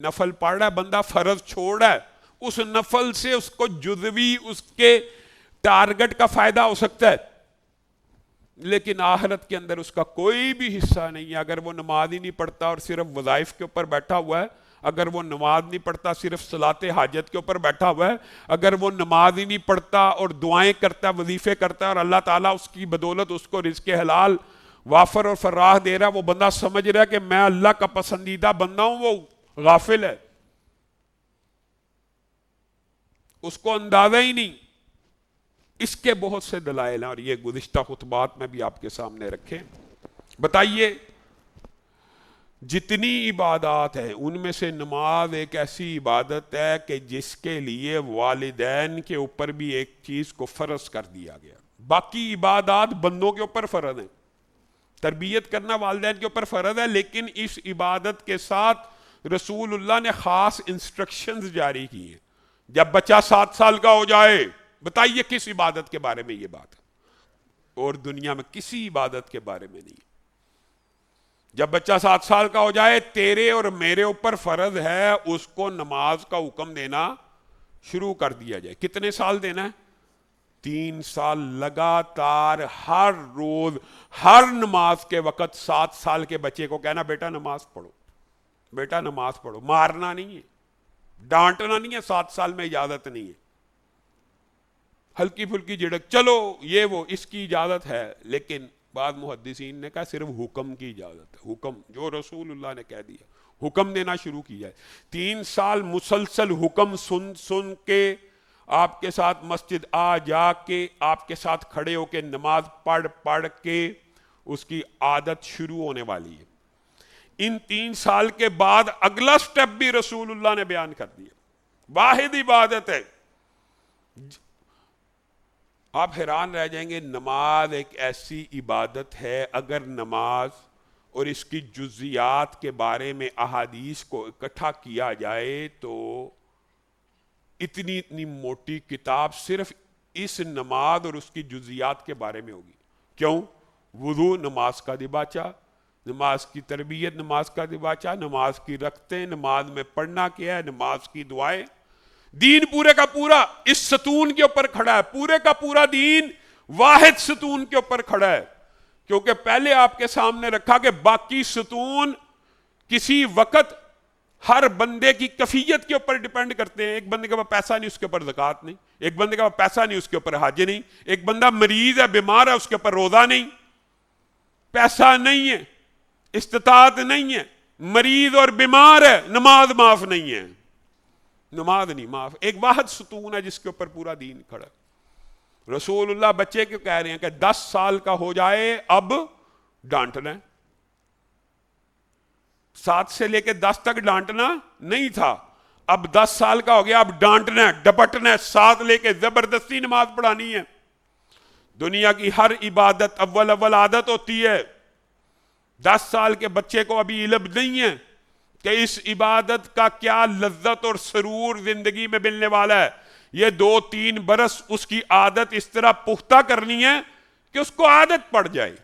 نفل پڑھ رہا ہے بندہ، فرض چھوڑ رہا ہے، اس نفل سے اس کو جزوی اس کے ٹارگٹ کا فائدہ ہو سکتا ہے، لیکن آخرت کے اندر اس کا کوئی بھی حصہ نہیں ہے۔ اگر وہ نماز ہی نہیں پڑھتا اور صرف وظائف کے اوپر بیٹھا ہوا ہے، اگر وہ نماز نہیں پڑھتا صرف صلاۃ حاجت کے اوپر بیٹھا ہوا ہے، اگر وہ نماز ہی نہیں پڑھتا اور دعائیں کرتا، وظیفے کرتا ہے، اور اللہ تعالیٰ اس کی بدولت اس کو رزق حلال وافر اور فراہ دے رہا ہے، وہ بندہ سمجھ رہا ہے کہ میں اللہ کا پسندیدہ بندہ ہوں، وہ غافل ہے، اس کو اندازہ ہی نہیں۔ اس کے بہت سے دلائل ہیں اور یہ گزشتہ خطبات میں بھی آپ کے سامنے رکھے۔ بتائیے، جتنی عبادات ہیں ان میں سے نماز ایک ایسی عبادت ہے کہ جس کے لیے والدین کے اوپر بھی ایک چیز کو فرض کر دیا گیا۔ باقی عبادات بندوں کے اوپر فرض ہیں، تربیت کرنا والدین کے اوپر فرض ہے، لیکن اس عبادت کے ساتھ رسول اللہ نے خاص انسٹرکشنز جاری کی ہیں۔ جب بچہ 7 سال کا ہو جائے، بتائیے کس عبادت کے بارے میں یہ بات ہے؟ اور دنیا میں کسی عبادت کے بارے میں نہیں۔ جب بچہ 7 سال کا ہو جائے، تیرے اور میرے اوپر فرض ہے اس کو نماز کا حکم دینا شروع کر دیا جائے۔ کتنے سال دینا ہے؟ 3 سال لگاتار، ہر روز، ہر نماز کے وقت 7 سال کے بچے کو کہنا بیٹا نماز پڑھو، بیٹا نماز پڑھو۔ مارنا نہیں ہے، ڈانٹنا نہیں ہے، 7 سال میں اجازت نہیں ہے۔ ہلکی پھلکی جھڑک، چلو یہ وہ، اس کی اجازت ہے، لیکن بعض محدثین نے کہا صرف حکم کی اجازت ہے، حکم جو رسول اللہ نے کہہ دیا، حکم دینا شروع کیا ہے۔ 3 سال مسلسل حکم سن سن کے، آپ کے ساتھ مسجد آ جا کے، آپ کے ساتھ کھڑے ہو کے نماز پڑھ پڑھ کے اس کی عادت شروع ہونے والی ہے۔ ان 3 سال کے بعد اگلا سٹیپ بھی رسول اللہ نے بیان کر دیا۔ واحد عبادت ہے، آپ حیران رہ جائیں گے، نماز ایک ایسی عبادت ہے، اگر نماز اور اس کی جزیات کے بارے میں احادیث کو اکٹھا کیا جائے تو اتنی موٹی کتاب صرف اس نماز اور اس کی جزیات کے بارے میں ہوگی۔ کیوں؟ وضو نماز کا دباچہ، نماز کی تربیت نماز کا دباچہ، نماز کی رکعتیں، نماز میں پڑھنا کیا ہے، نماز کی دعائیں۔ دین پورے کا پورا اس ستون کے اوپر کھڑا ہے، پورے کا پورا دین واحد ستون کے اوپر کھڑا ہے، کیونکہ پہلے آپ کے سامنے رکھا کہ باقی ستون کسی وقت ہر بندے کی کفیت کے اوپر ڈیپینڈ کرتے ہیں۔ ایک بندے کے پاس پیسہ نہیں، اس کے اوپر زکوٰۃ نہیں، ایک بندے کے پاس پیسہ نہیں، اس کے اوپر حج نہیں، ایک بندہ مریض ہے، بیمار ہے، اس کے اوپر روزہ نہیں، پیسہ نہیں ہے، استطاعت نہیں ہے، مریض اور بیمار ہے، نماز معاف نہیں ہے، نماز نہیں معاف۔ ایک واحد ستون ہے جس کے اوپر پورا دین کھڑا ہے۔ رسول اللہ بچے کو کہہ رہے ہیں کہ 10 سال کا ہو جائے اب ڈانٹنا ہے۔ 7 سے لے کے 10 تک ڈانٹنا نہیں تھا، اب 10 سال کا ہو گیا، اب ڈانٹنا ہے، ڈپٹنا ہے، ساتھ لے کے زبردستی نماز پڑھانی ہے۔ دنیا کی ہر عبادت اول عادت ہوتی ہے۔ 10 سال کے بچے کو ابھی علم نہیں ہے کہ اس عبادت کا کیا لذت اور سرور زندگی میں ملنے والا ہے۔ یہ 2-3 برس اس کی عادت اس طرح پختہ کرنی ہے کہ اس کو عادت پڑ جائے۔